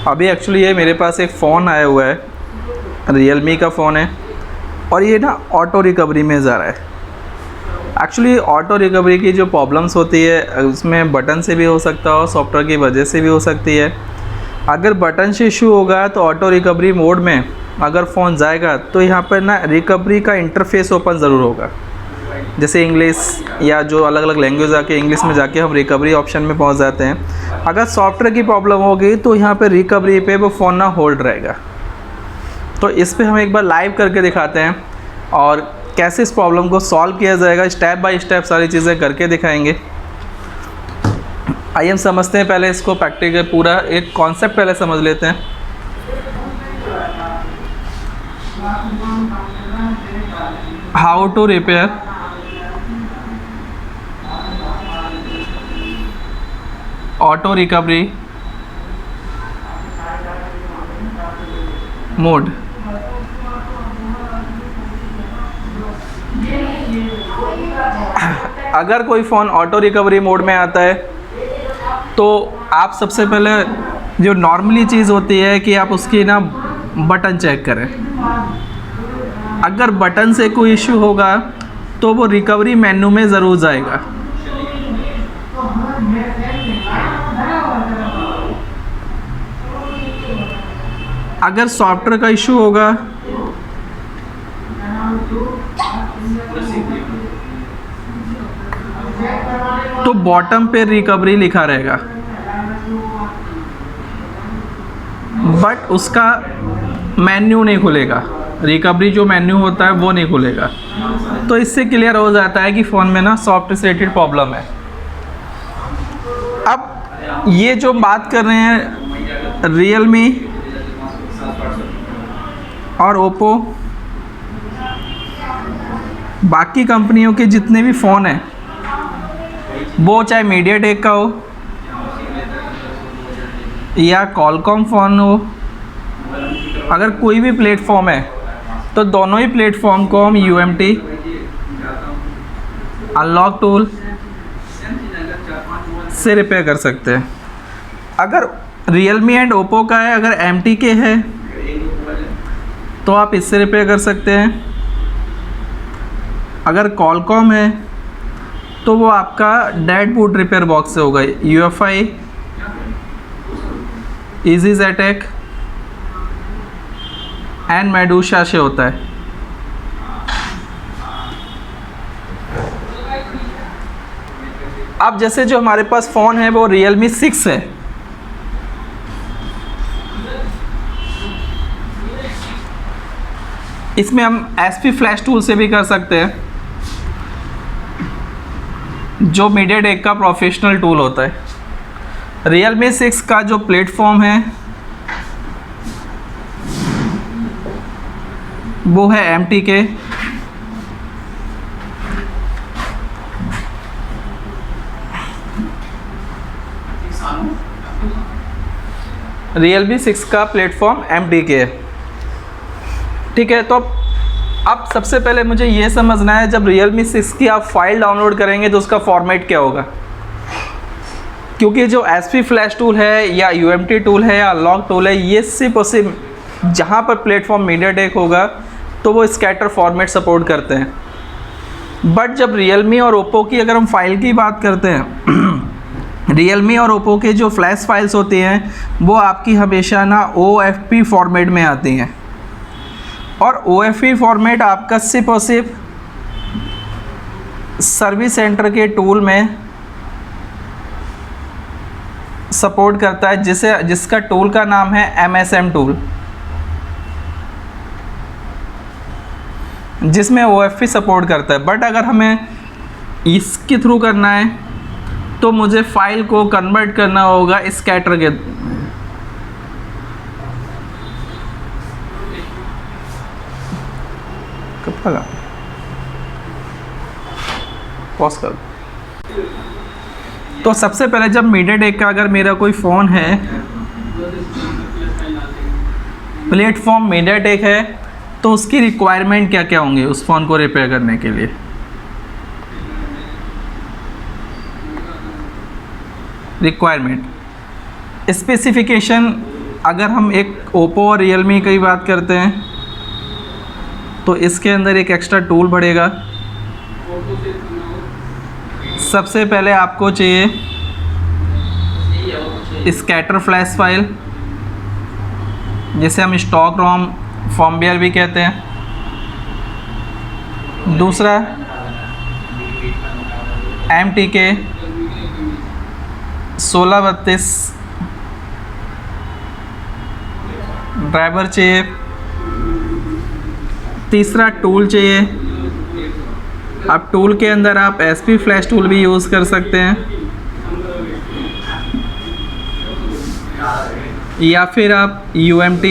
अभी एक्चुअली ये मेरे पास एक फ़ोन आया हुआ है, रियलमी का फ़ोन है और ये ना ऑटो रिकवरी में जा रहा है। एक्चुअली ऑटो रिकवरी की जो प्रॉब्लम्स होती है उसमें बटन से भी हो सकता है और सॉफ्टवेयर की वजह से भी हो सकती है। अगर बटन से इशू होगा तो ऑटो रिकवरी मोड में अगर फ़ोन जाएगा तो यहाँ पर ना रिकवरी का इंटरफेस ओपन ज़रूर होगा। जैसे इंग्लिश या जो अलग अलग लैंग्वेज आके इंग्लिश में जाके हम रिकवरी ऑप्शन में पहुंच जाते हैं। अगर सॉफ्टवेयर की प्रॉब्लम होगी तो यहाँ पे रिकवरी पे वो फ़ोन ना होल्ड रहेगा। तो इस पे हम एक बार लाइव करके दिखाते हैं और कैसे इस प्रॉब्लम को सॉल्व किया जाएगा, स्टेप बाय स्टेप सारी चीज़ें करके दिखाएंगे। आइए हम समझते हैं पहले इसको, प्रैक्टिकल पूरा एक कॉन्सेप्ट पहले समझ लेते हैं। How to repair auto recovery mode. अगर कोई फ़ोन ऑटो रिकवरी मोड में आता है तो आप सबसे पहले जो नॉर्मली चीज़ होती है कि आप उसकी ना बटन चेक करें। अगर बटन से कोई इशू होगा तो वो रिकवरी मेन्यू में ज़रूर जाएगा। अगर सॉफ्टवेयर का इशू होगा तो बॉटम पे रिकवरी लिखा रहेगा, बट उसका मेन्यू नहीं खुलेगा। रिकवरी जो मेन्यू होता है वो नहीं खुलेगा। तो इससे क्लियर हो जाता है कि फ़ोन में ना सॉफ्टवेयर से रिलेटेड प्रॉब्लम है। अब ये जो बात कर रहे हैं रियलमी और ओप्पो, बाकी कंपनियों के जितने भी फ़ोन हैं वो चाहे मीडियाटेक का हो या कॉलकॉम फ़ोन हो, अगर कोई भी प्लेटफॉर्म है तो दोनों ही प्लेटफॉर्म को हम UMT अनलॉक टूल से रिपेयर कर सकते हैं। अगर रियलमी एंड ओप्पो का है, अगर MTK है तो आप इससे रिपेयर कर सकते हैं। अगर कॉलकॉम है तो वो आपका डेड बूट रिपेयर बॉक्स से होगा। UEFI, easy ZTEC and Medusa से होता है। अब जैसे जो हमारे पास फ़ोन है वो Realme 6 है, इसमें हम SP फ्लैश टूल से भी कर सकते हैं, जो मीडियाटेक का प्रोफेशनल टूल होता है। Realme 6 का जो प्लेटफॉर्म है वो है MTK। Realme 6 का प्लेटफॉर्म MTK है, ठीक है। तो अब सबसे पहले मुझे ये समझना है, जब Realme 6 की आप फाइल डाउनलोड करेंगे तो उसका फॉर्मेट क्या होगा। क्योंकि जो SP फ्लैश टूल है या UMT टूल है या अनलॉक टूल है, ये सिर्फ और सिर्फ जहाँ पर प्लेटफॉर्म मीडियाटेक होगा तो वो स्कैटर फॉर्मेट सपोर्ट करते हैं। बट जब Realme और ओप्पो की अगर हम फाइल की बात करते हैं, Realme और ओप्पो के जो फ्लैश फाइल्स होती हैं वो आपकी हमेशा ना OFP फॉर्मेट में आती हैं। और OFP फॉर्मेट आपका सिर्फ और सिर्फ सर्विस सेंटर के टूल में सपोर्ट करता है, जिसका टूल का नाम है MSM टूल, जिसमें OFP सपोर्ट करता है। बट अगर हमें इसके थ्रू करना है तो मुझे फाइल को कन्वर्ट करना होगा स्कैटर के। कब लगा पॉज कर। तो सबसे पहले जब मीडियाटेक का अगर मेरा कोई फ़ोन है, प्लेटफॉर्म मीडियाटेक है, तो उसकी रिक्वायरमेंट क्या क्या होंगे उस फ़ोन को रिपेयर करने के लिए। रिक्वायरमेंट स्पेसिफिकेशन अगर हम एक ओप्पो और रियलमी की बात करते हैं तो इसके अंदर एक एक्स्ट्रा टूल बढ़ेगा। सबसे पहले आपको चाहिए स्कैटर फ्लैश फाइल, जिसे हम स्टॉक रोम फॉर्मवेयर भी कहते हैं। दूसरा MTK 1632 ड्राइवर चाहिए। तीसरा टूल चाहिए। अब टूल के अंदर आप SP फ्लैश टूल भी यूज़ कर सकते हैं, या फिर आप UMT,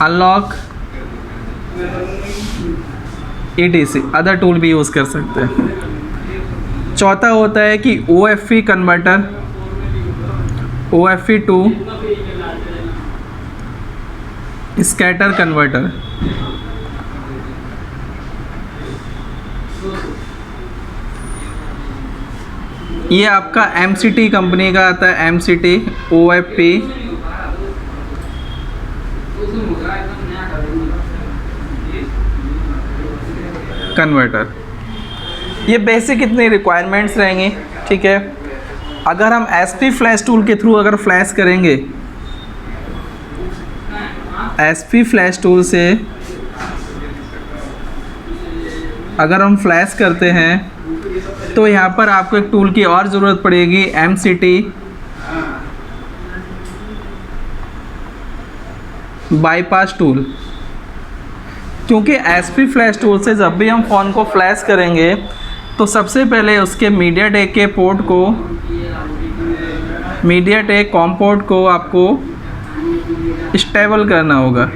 unlock, ETC other tool भी यूज़ कर सकते हैं। चौथा होता है कि OFE converter, OFE 2 scatter converter. ये आपका MCT कंपनी का आता है, MCT OFP कन्वर्टर। ये बेसिक इतनी रिक्वायरमेंट्स रहेंगी, ठीक है। अगर हम SP फ्लैश टूल के थ्रू अगर फ्लैश करेंगे, SP फ्लैश टूल से अगर हम फ्लैश करते हैं तो यहाँ पर आपको एक टूल की और ज़रूरत पड़ेगी, MCT बाईपास टूल। क्योंकि SP फ्लैश टूल से जब भी हम फ़ोन को फ्लैश करेंगे तो सबसे पहले उसके मीडियाटेक के पोर्ट को, मीडियाटेक कॉम पोर्ट को आपको स्टेबल करना होगा,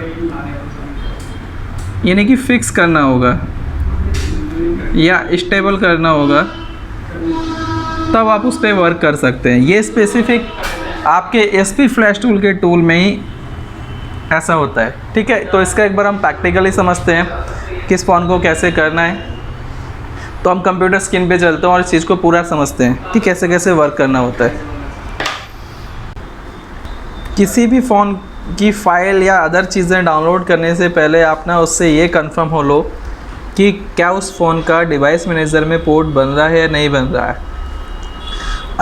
यानी कि फिक्स करना होगा या स्टेबल करना होगा, तब आप उस पर वर्क कर सकते हैं। ये स्पेसिफिक आपके SP फ्लैश टूल के टूल में ही ऐसा होता है, ठीक है। तो इसका एक बार हम प्रैक्टिकली समझते हैं कि इस फ़ोन को कैसे करना है। तो हम कंप्यूटर स्क्रीन पे चलते हैं और इस चीज़ को पूरा समझते हैं कि कैसे कैसे वर्क करना होता है। किसी भी फ़ोन की फ़ाइल या अदर चीज़ें डाउनलोड करने से पहले आप ना उससे ये कंफर्म हो लो कि क्या उस फ़ोन का डिवाइस मैनेजर में पोर्ट बन रहा है या नहीं बन रहा है।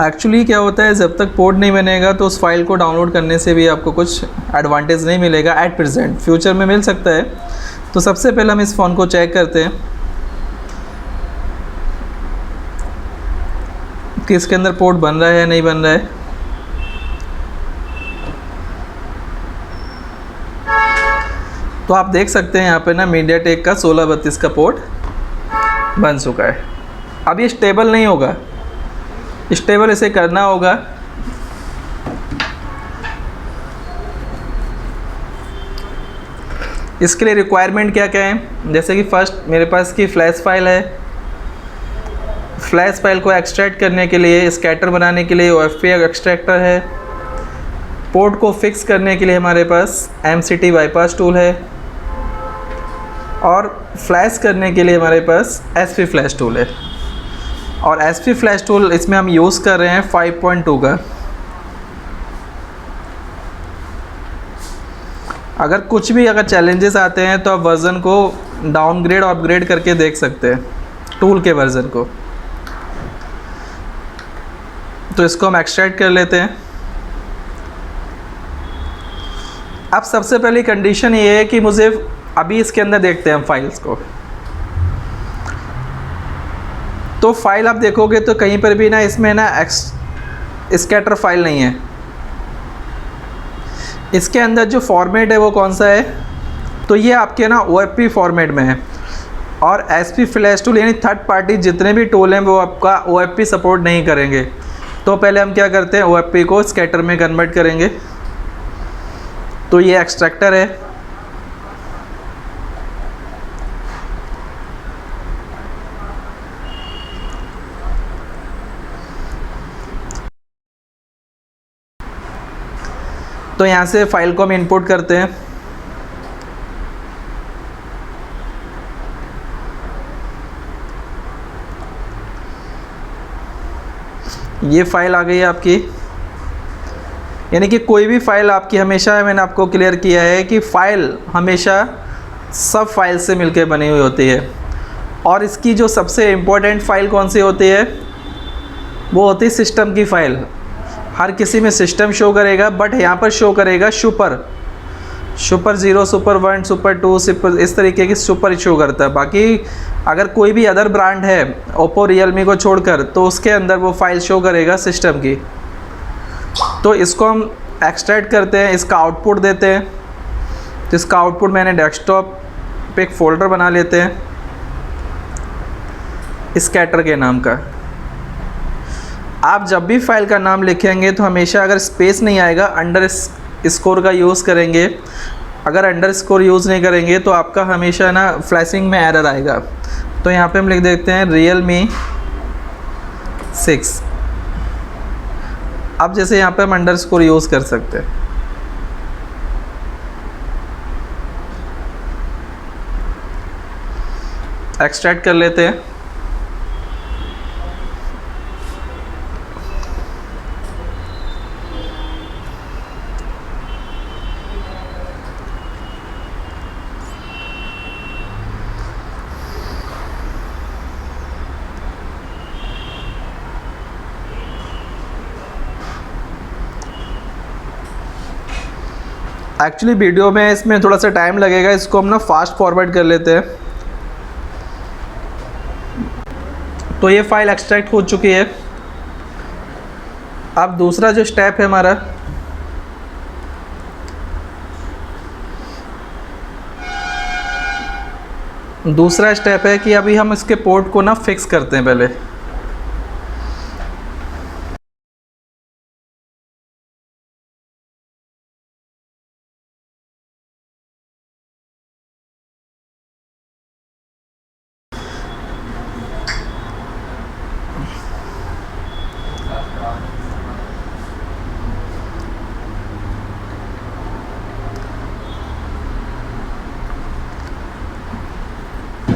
एक्चुअली क्या होता है, जब तक पोर्ट नहीं बनेगा तो उस फाइल को डाउनलोड करने से भी आपको कुछ एडवांटेज नहीं मिलेगा एट प्रेजेंट, फ्यूचर में मिल सकता है। तो सबसे पहले हम इस फ़ोन को चेक करते हैं कि इसके अंदर पोर्ट बन रहा है या नहीं बन रहा है। तो आप देख सकते हैं यहाँ पे ना मीडियाटेक का 1632 का पोर्ट बन चुका है। अब ये स्टेबल नहीं होगा, स्टेबल इसे करना होगा। इसके लिए रिक्वायरमेंट क्या क्या है, जैसे कि फर्स्ट मेरे पास की फ्लैश फाइल है। फ्लैश फाइल को एक्सट्रैक्ट करने के लिए, स्कैटर बनाने के लिए OFP एक्सट्रैक्टर है। पोर्ट को फिक्स करने के लिए हमारे पास MCT बाईपास टूल है, और फ्लैश करने के लिए हमारे पास SP फ्लैश टूल है। और SP फ्लैश टूल इसमें हम यूज़ कर रहे हैं 5.2 का। अगर कुछ भी अगर चैलेंजेस आते हैं तो आप वर्ज़न को डाउनग्रेड और अपग्रेड करके देख सकते हैं, टूल के वर्ज़न को। तो इसको हम एक्सट्रैक्ट कर लेते हैं। अब सबसे पहली कंडीशन ये है कि मुझे अभी इसके अंदर देखते हैं हम फाइल्स को। तो फाइल आप देखोगे तो कहीं पर भी ना इसमें ना स्कैटर फाइल नहीं है। इसके अंदर जो फॉर्मेट है वो कौन सा है, तो ये आपके ना OFP फॉर्मेट में है। और SP फ्लैश टूल यानी थर्ड पार्टी जितने भी टूल हैं वो आपका OFP सपोर्ट नहीं करेंगे। तो पहले हम क्या करते हैं, OFP को स्कैटर में कन्वर्ट करेंगे। तो ये एक्सट्रैक्टर है, तो यहाँ से फाइल को हम इंपोर्ट करते हैं। ये फाइल आ गई है आपकी। यानी कि कोई भी फ़ाइल आपकी हमेशा, मैंने आपको क्लियर किया है कि फ़ाइल हमेशा सब फाइल से मिलकर बनी हुई होती है। और इसकी जो सबसे इम्पोर्टेंट फ़ाइल कौन सी होती है, वो होती है सिस्टम की फ़ाइल। हर किसी में सिस्टम शो करेगा, बट यहाँ पर शो करेगा सुपर 0, सुपर 1, सुपर 2, सुपर, इस तरीके की सुपर शो करता है। बाकी अगर कोई भी अदर ब्रांड है ओप्पो रियलमी को छोड़कर, तो उसके अंदर वो फाइल शो करेगा सिस्टम की। तो इसको हम एक्सट्रैक्ट करते हैं, इसका आउटपुट देते हैं। तो इसका आउटपुट मैंने डेस्कटॉप पे एक फ़ोल्डर बना लेते हैं स्कैटर के नाम का। आप जब भी फाइल का नाम लिखेंगे तो हमेशा अगर स्पेस नहीं आएगा, अंडर स्कोर का यूज़ करेंगे। अगर अंडर स्कोर यूज़ नहीं करेंगे तो आपका हमेशा ना फ्लैशिंग में एरर आएगा। तो यहाँ पे हम लिख देते हैं Realme 6। अब जैसे यहाँ पे हम अंडर स्कोर यूज़ कर सकते हैं। एक्सट्रैक्ट कर लेते हैं। एक्चुअली वीडियो में इसमें थोड़ा सा टाइम लगेगा, इसको हम ना फास्ट फॉरवर्ड कर लेते हैं। तो ये फाइल एक्सट्रैक्ट हो चुकी है। अब दूसरा जो स्टेप है हमारा, दूसरा स्टेप है कि अभी हम इसके पोर्ट को ना फिक्स करते हैं पहले।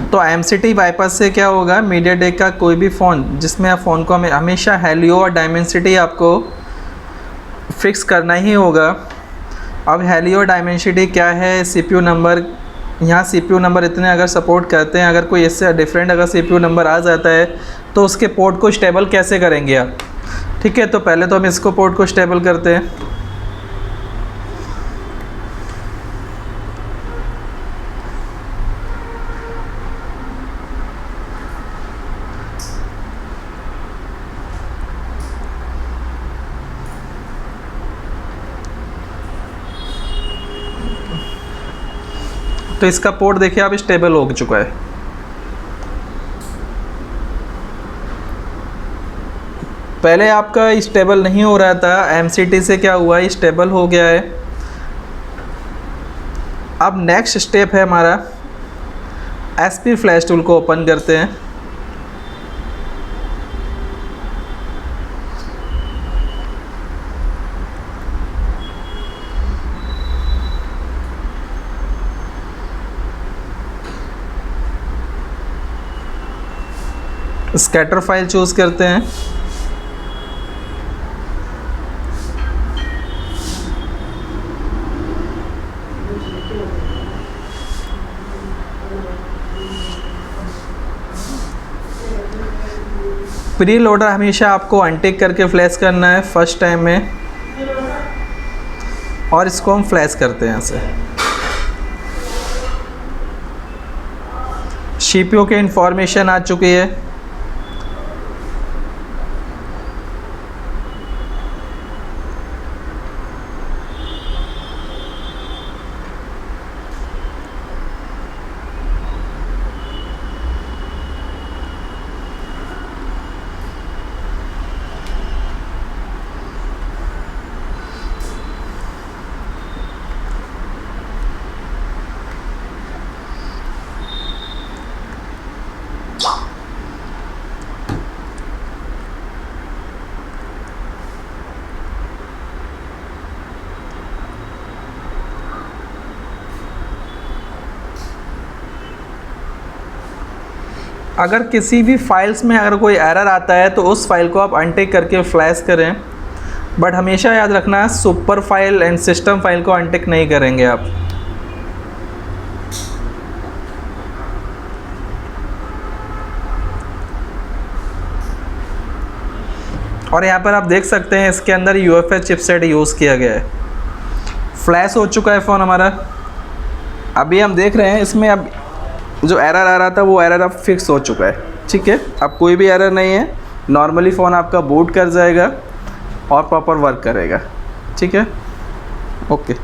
तो MCT बाईपास से क्या होगा, मीडियाटेक का कोई भी फ़ोन जिसमें आप फ़ोन को हमेशा हेलियो और डायमेंसिटी आपको फिक्स करना ही होगा। अब हेलियो डायमेंसिटी क्या है, CPU नंबर, यहाँ CPU नंबर इतने अगर सपोर्ट करते हैं, अगर कोई इससे डिफरेंट अगर CPU नंबर आ जाता है तो उसके पोर्ट को स्टेबल कैसे करेंगे आप। ठीक है, तो पहले तो हम इसको पोर्ट को स्टेबल करते हैं। तो इसका पोर्ट देखिए आप स्टेबल हो चुका है। पहले आपका स्टेबल नहीं हो रहा था, MCT से क्या हुआ, स्टेबल हो गया है। अब नेक्स्ट स्टेप है हमारा, SP फ्लैश टूल को ओपन करते हैं। स्कैटर फाइल चूज़ करते हैं। प्री लोडर हमेशा आपको अनटिक करके फ्लैश करना है फर्स्ट टाइम में, और इसको हम फ्लैश करते हैं ऐसे। CPU की इंफॉर्मेशन आ चुकी है। अगर किसी भी फाइल्स में अगर कोई एरर आता है तो उस फाइल को आप अनटिक करके फ्लैश करें। बट हमेशा याद रखना है super file and system file को अनटिक नहीं करेंगे आप। और यहाँ पर आप देख सकते हैं इसके अंदर UFS चिपसेट यूज़ किया गया है। फ्लैश हो चुका है फ़ोन हमारा। अभी हम देख रहे हैं इसमें अब जो एरर आ रहा था वो एरर अब फिक्स हो चुका है। ठीक है, अब कोई भी एरर नहीं है, नॉर्मली फ़ोन आपका बूट कर जाएगा और प्रॉपर वर्क करेगा। ठीक है, ओके।